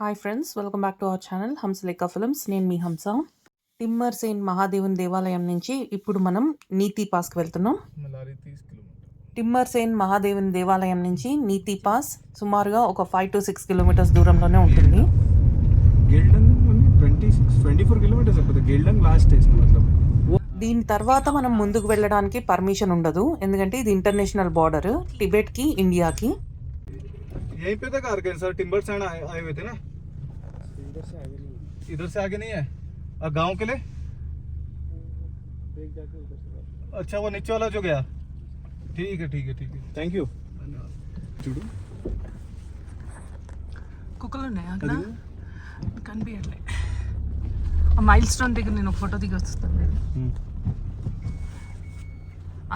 Hi friends, welcome back to our channel Hamsalekha films. నేను మీ హంస. టిమ్మర్సేన్ మహాదేవుని దేవాలయం నుంచి ఇప్పుడు మనం నీతి పాస్కి వెళ్తున్నాం. టిమ్మర్సేన్ మహాదేవుని దేవాలయం నుంచి నీతి పాస్ సుమారుగా ఒక 5 to 6 కిలోమీటర్స్ దూరంలోనే ఉంటుంది. దీని తర్వాత మనం ముందుకు వెళ్ళడానికి పర్మిషన్ ఉండదు, ఎందుకంటే ఇది ఇంటర్నేషనల్ బార్డర్ టిబెట్కి ఇండియాకి. यहीं पे तक आ गए सर, टिम्बर सैंड आए हुए थे ना, इधर से आगे नहीं है और गांव के लिए अच्छा वो नीचे वाला जो गया, ठीक है ठीक है ठीक है, थैंक यू. చూడు కుక్కలు ఉన్నాయి అక్కడ కనిపించట్లే. ఆ మైల్ స్టోన్ దగ్గర నేను ఒక ఫోటో దిగి వస్తాను.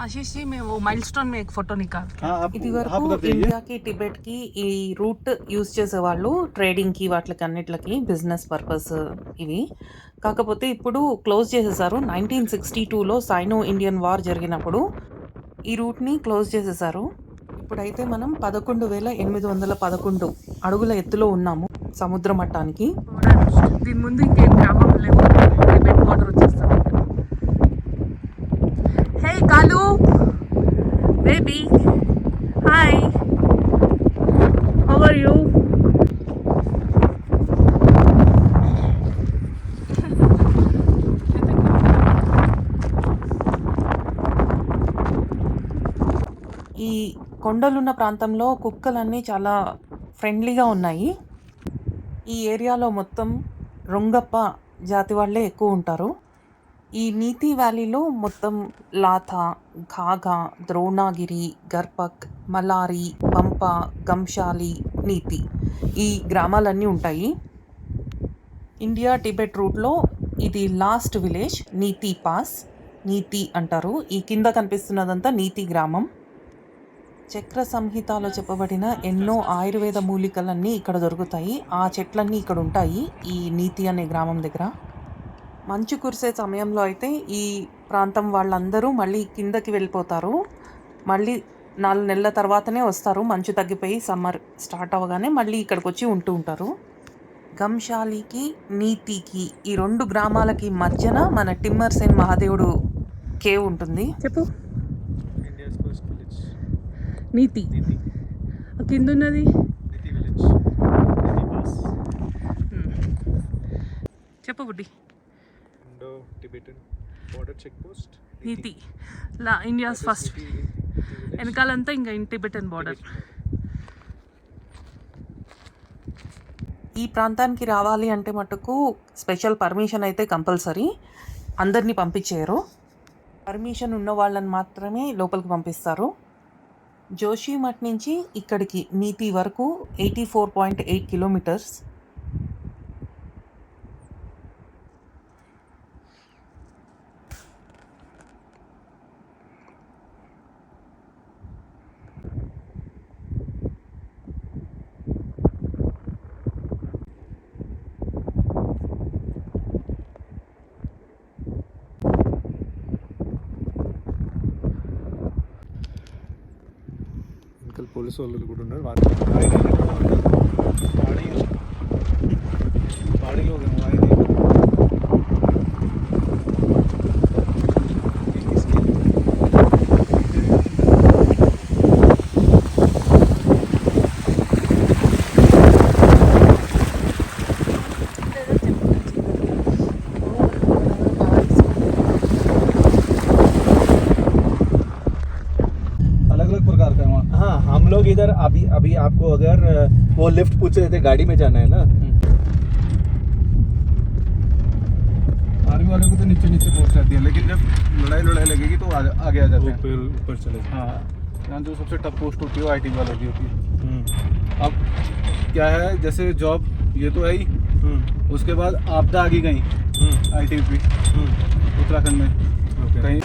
आशीष जी मैं वो माइलस्टोन में एक फोटो निकाल. ఇది వరకు ఇండియాకి టిబెట్కి ఈ రూట్ యూజ్ చేసేవాళ్ళు ట్రేడింగ్కి వాటికి అన్నిట్లకి బిజినెస్ పర్పస్ ఇవి. కాకపోతే ఇప్పుడు క్లోజ్ చేసేసారు. 1962లో సైనో ఇండియన్ వార్ జరిగినప్పుడు ఈ రూట్ని క్లోజ్ చేసేసారు. ఇప్పుడైతే మనం 11,811 అడుగుల ఎత్తులో ఉన్నాము సముద్ర మట్టానికి. దీని ముందు ఇంకేం గ్రామం లేవు, టిబెట్ బార్డర్ వచ్చేస్తాం. Hey Kalu, baby, hi, how are you? ఈ కొండలున్న ప్రాంతంలో కుక్కలన్నీ చాలా ఫ్రెండ్లీగా ఉన్నాయి. ఈ ఏరియాలో మొత్తం రొంగప్ప జాతి వాళ్ళే ఎక్కువ ఉంటారు. ఈ నీతి వ్యాలీలో మొత్తం లాథా, ఘాఘా, ద్రోణాగిరి, గర్పక్, మలారి, పంప, గంశాలి, నీతి ఈ గ్రామాలన్నీ ఉంటాయి. ఇండియా టిబెట్ రూట్లో ఇది లాస్ట్ విలేజ్ నీతి పాస్. నీతి అంటారు. ఈ కింద కనిపిస్తున్నదంతా నీతి గ్రామం. చక్ర సంహితలో చెప్పబడిన ఎన్నో ఆయుర్వేద మూలికలన్నీ ఇక్కడ దొరుకుతాయి. ఆ చెట్లన్నీ ఇక్కడ ఉంటాయి ఈ నీతి అనే గ్రామం దగ్గర. మంచు కురిసే సమయంలో అయితే ఈ ప్రాంతం వాళ్ళందరూ మళ్ళీ కిందకి వెళ్ళిపోతారు. మళ్ళీ 4 నెలల తర్వాతనే వస్తారు. మంచు తగ్గిపోయి సమ్మర్ స్టార్ట్ అవ్వగానే మళ్ళీ ఇక్కడికి వచ్చి ఉంటూ ఉంటారు. గంశాలికి నీతికి ఈ 2 గ్రామాలకి మధ్యన మన టిమ్మర్సేన్ మహాదేవుడు కేవ్ ఉంటుంది. చెప్పు. నీతి కింద ఉన్నది చెప్పు బుడ్డి. Tibetan border check post నీతి లా ఇండియాస్ ఫస్ట్. వెనకాలంతా ఇంకా టిబెటన్ బార్డర్. ఈ ప్రాంతానికి రావాలి అంటే మటుకు స్పెషల్ పర్మిషన్ అయితే కంపల్సరీ. అందరినీ పంపించేయరు. పర్మిషన్ ఉన్న వాళ్ళని మాత్రమే లోపలికి పంపిస్తారు. జోషిమఠ్ నుంచి ఇక్కడికి నీతి వరకు 84.8 కిలోమీటర్స్. పోలీసు వాళ్ళు కూడా ఉన్నారు. हम लोग इधर अभी आपको अगर वो लिफ्ट पूछ रहे थे, गाड़ी में जाना है ना, आर्मी वाले को तो नीचे नीचे पहुंच जाती है, लेकिन जब लड़ाई लगेगी तो आगे आ जाते हैं, ऊपर चले. हाँ, यहाँ जो सबसे टफ पोस्ट होती है वो आईटी वालों की होती है. अब क्या है, जैसे जॉब ये तो है ही, उसके बाद आपदा आ गई कहीं आईटी पे उत्तराखंड में कहीं.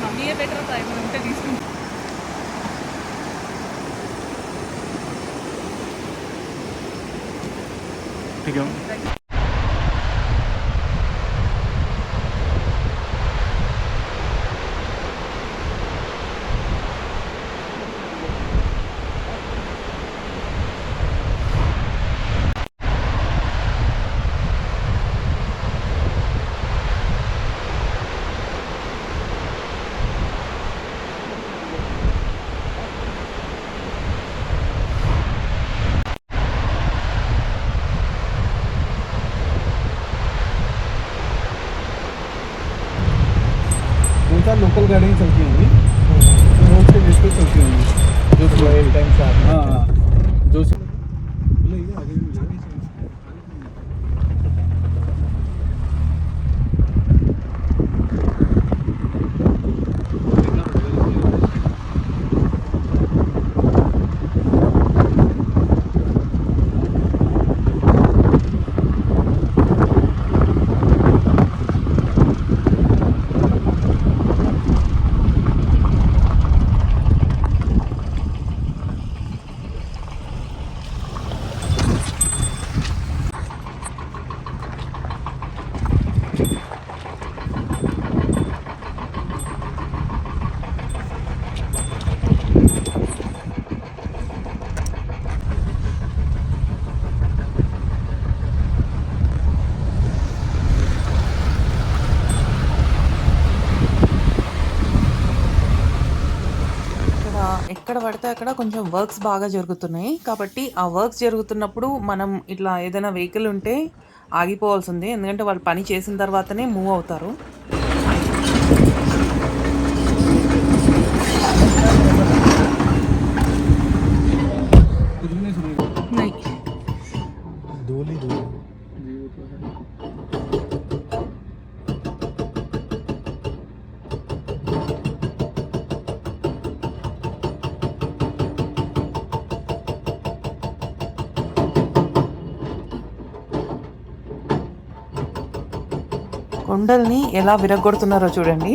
మమ్మీయే బెటర్ అవుతాయి మనం ఉంటే తీసుకుంటాం. ठीक है। दो चार लोकल गाड़ियाँ चलती होंगी, रोड के बेस पे चलती होंगी जो सुबह एक टाइम से आती हैं। हाँ हाँ, जो ఇక్కడ ఎక్కడ పడితే అక్కడ కొంచెం వర్క్స్ బాగా జరుగుతున్నాయి. కాబట్టి ఆ వర్క్స్ జరుగుతున్నప్పుడు మనం ఇట్లా ఏదైనా వెహికల్ ఉంటే ఆగిపోవాల్సిందే. ఎందుకంటే వాళ్ళు పని చేసిన తర్వాతనే మూవ్ అవుతారు. कुछ भी नहीं सुनेगा। नहीं धूल ही धूल जी, वो तो है। కొండల్ని ఎలా విరగ్గొడుతున్నారో చూడండి.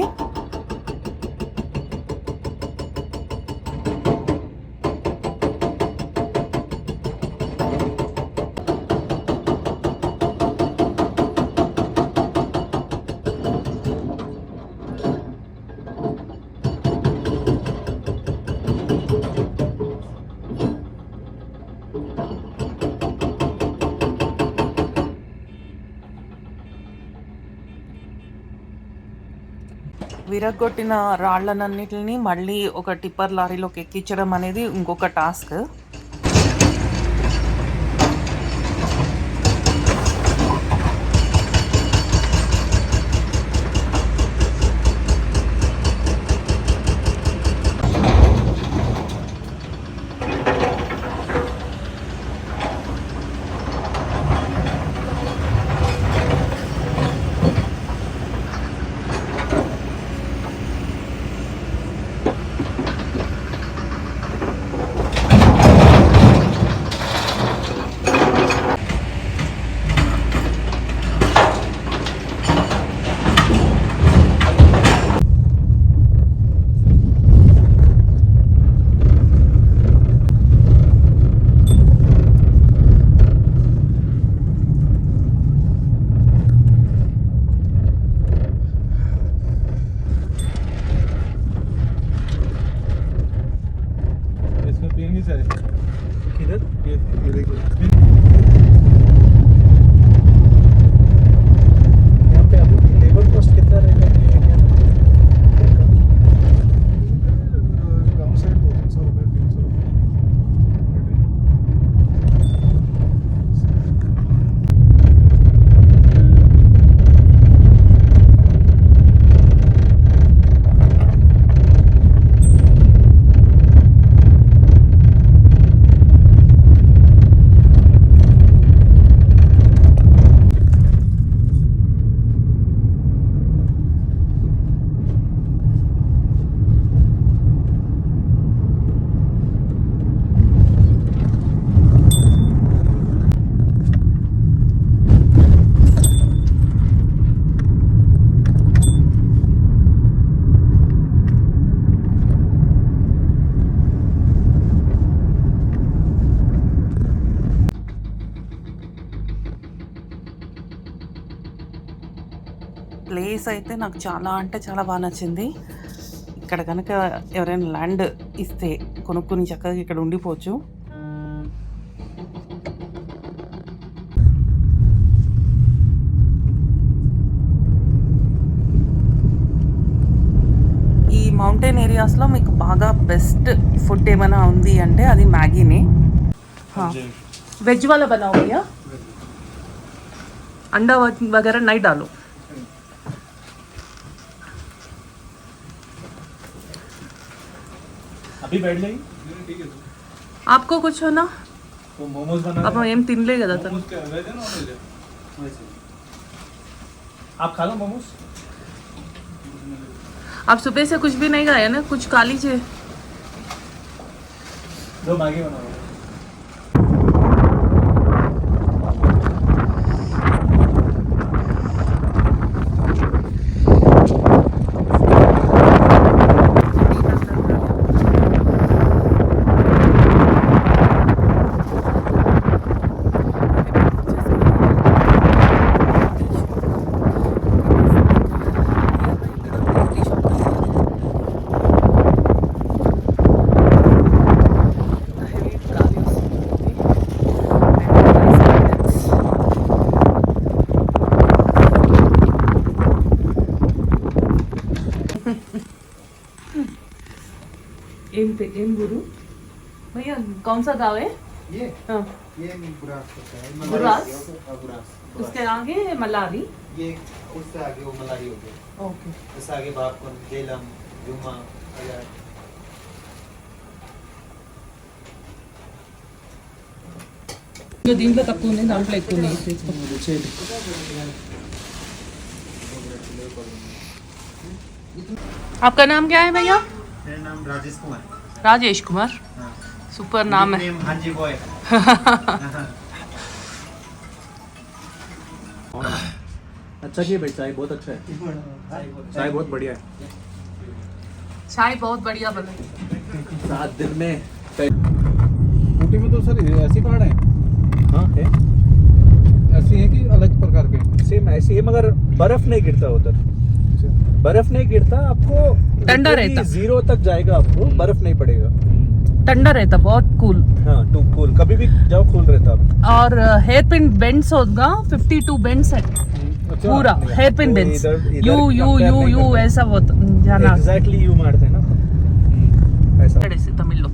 విరగ్గొట్టిన రాళ్ళనన్నిటిని మళ్ళీ ఒక టిప్పర్ లారీలోకి ఎక్కించడం అనేది ఇంకొక టాస్క్. ప్లేస్ అయితే నాకు చాలా అంటే చాలా బాగా నచ్చింది. ఇక్కడ కనుక ఎవరైనా ల్యాండ్ ఇస్తే కొనుక్కొని చక్కగా ఇక్కడ ఉండిపోవచ్చు. ఈ మౌంటైన్ ఏరియాస్లో మీకు బాగా బెస్ట్ ఫుడ్ ఏమైనా ఉంది అంటే అది మ్యాగీనే. వెజ్ वाला बनाओ भैया, अंडा वगैरह नहीं डालो. अभी बैठ जाइए, ठीक है। आपको कुछ हो ना, तो मोमोज बना अब एम तीन ले गया था. मोमोज क्या वेज है नॉन वेज है? आप खा लो मोमोज। आप सुबह से कुछ भी नहीं खाया ना, कुछ खा लीजिए. दो मैगी बनाओ। एम गुरु भैया, कौन सा गाँव है? ये हाँ, ये बुरास होता है, बुरास? बुरास उसके आगे मलारी. ये उससे आगे वो मलारी हो गया, ओके. उससे आगे बापकुन, जेलम, जुमा, अजार. దీంట్లో తక్కువ ఉంది, దాంట్లో ఎక్కువ ఉంది. आपका नाम क्या है भैया? मेरा नाम राजेश कुमार. राजेश कुमार. हाँ. सुपर नाम है. हाँ जी बॉय. अच्छा किया भाई, चाय बहुत अच्छा है, चाय बहुत बढ़िया है। चाय बहुत बढ़िया बना. 7 दिन में ऊटी में तो सर ऐसी पहाड़ है? हाँ है, ऐसी है कि अलग प्रकार के? सेम ऐसी है, मगर बर्फ नहीं गिरता उधर, बर्फ नहीं गिरता, आपको ठंडा रहता, 0 तक जाएगा, आपको बर्फ नहीं पड़ेगा, ठंडा रहता, बहुत कूल. हाँ टू कूल, कभी भी जाओ कूल रहता आप. और हेयर पिन बेंड्स होगा, 52 बेंड्स है पूरा hairpin bends. U U U U ऐसा वो जाना एग्जैक्टली यू मारते हैं ना ऐसा. తమిళ్లో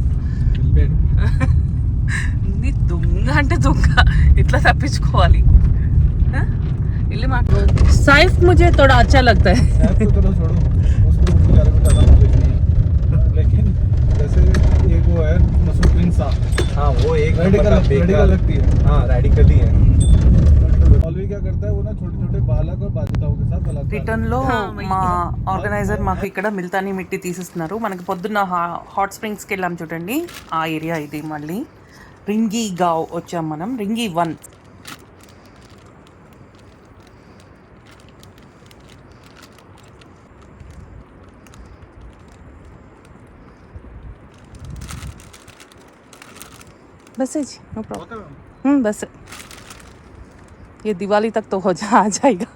నీ దొంగ అంటే దొంగ ఇట్లా తప్పించుకోవాలి. ఇల్లు మాట సైఫ్ मुझे थोड़ा अच्छा लगता है. सैफ तो चलो छोड़ो, उसको उसके बारे में ज़्यादा नॉलेज नहीं है, लेकिन जैसे एक वो है नसरुद्दीन साहब, हाँ वो एक रेडिकल लगती है, हाँ रेडिकल ही है. मौलवी क्या करता है, वो ना छोटे छोटे बालक और बालिकाओं के साथ बलात्कार. రిటర్న్ లో మా ఆర్గనైజర్ మాకు ఇక్కడ మిల్తానీ మిట్టి తీసిస్తున్నారు. మనకి పొద్దున్న హాట్ స్ప్రింగ్స్కి వెళ్ళాం చూడండి, ఆ ఏరియా ఇది. మళ్ళీ రింగి గావ్ వచ్చాం మనం, రింగి 1. बस है जी, नो प्रॉब्लम. बस ये दिवाली तक तो आ जाएगा.